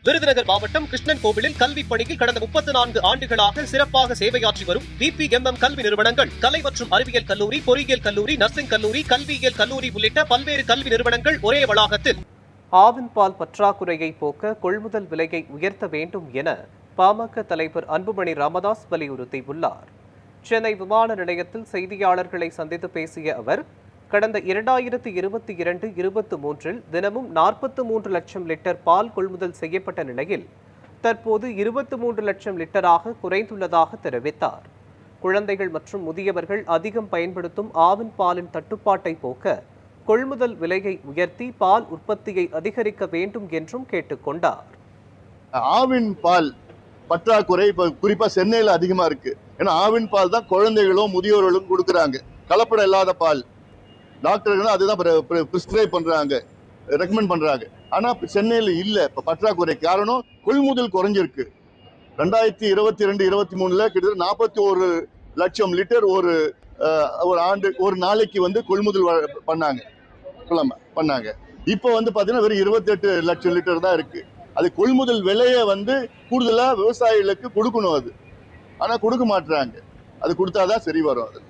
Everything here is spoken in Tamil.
விருதுநகர் மாவட்டம் கிருஷ்ணன் கோவிலில் கல்வி பணியில் கடந்த 34 ஆண்டுகளாக சிறப்பாக சேவையாற்றி வரும் VPMM கல்வி நிறுவனங்கள், கலை மற்றும் அறிவியல் கல்லூரி, பொறியியல் கல்லூரி, நர்சிங் கல்லூரி, கல்வியியல் கல்லூரி உள்ளிட்ட பல்வேறு கல்வி நிறுவனங்கள் ஒரே வளாகத்தில் ஆவின் பால் பற்றாக்குறையை போக்க கொள்முதல் விலையை உயர்த்த வேண்டும் என பாமக தலைவர் அன்புமணி ராமதாஸ் வலியுறுத்தியுள்ளார். சென்னை விமான நிலையத்தில் செய்தியாளர்களை சந்தித்து பேசிய அவர், கடந்த 2022-23 தினமும் 43 லட்சம் லிட்டர் பால் கொள்முதல் செய்யப்பட்ட நிலையில் தற்போது 23 லட்சம் லிட்டராக குறைந்துள்ளதாக தெரிவித்தார். குழந்தைகள் மற்றும் முதியவர்கள் அதிகம் பயன்படுத்தும் ஆவின் பாலின் தட்டுப்பாட்டை போக்க கொள்முதல் விலையை உயர்த்தி பால் உற்பத்தியை அதிகரிக்க வேண்டும் என்றும் கேட்டுக்கொண்டார். ஆவின் பால் பற்றாக்குறை இப்ப குறிப்பா சென்னையில அதிகமா இருக்கு. ஏன்னா ஆவின் பால் தான் குழந்தைகளும் முதியோர்களும் கொடுக்குறாங்க. கலப்படம் இல்லாத பால் டாக்டர்கள் அதுதான் பிரிஸ்கிரைப் பண்றாங்க, ரெக்கமெண்ட் பண்றாங்க. ஆனா சென்னையில இல்ல. இப்ப பற்றாக்குறை காரணம் கொள்முதல் குறைஞ்சிருக்கு. 2022-23 கிட்டத்தட்ட 41 லட்சம் லிட்டர் ஒரு ஆண்டு ஒரு நாளைக்கு கொள்முதல் பண்ணாங்க. இப்ப பாத்தீங்கன்னா வெறும் 28 லட்சம் லிட்டர் தான் இருக்கு. அது கொள்முதல் விலையை கூடுதலா விவசாயிகளுக்கு கொடுக்கணும். அது ஆனா கொடுக்க மாட்டாங்க. அது கொடுத்தாதான் சரி வரும். அது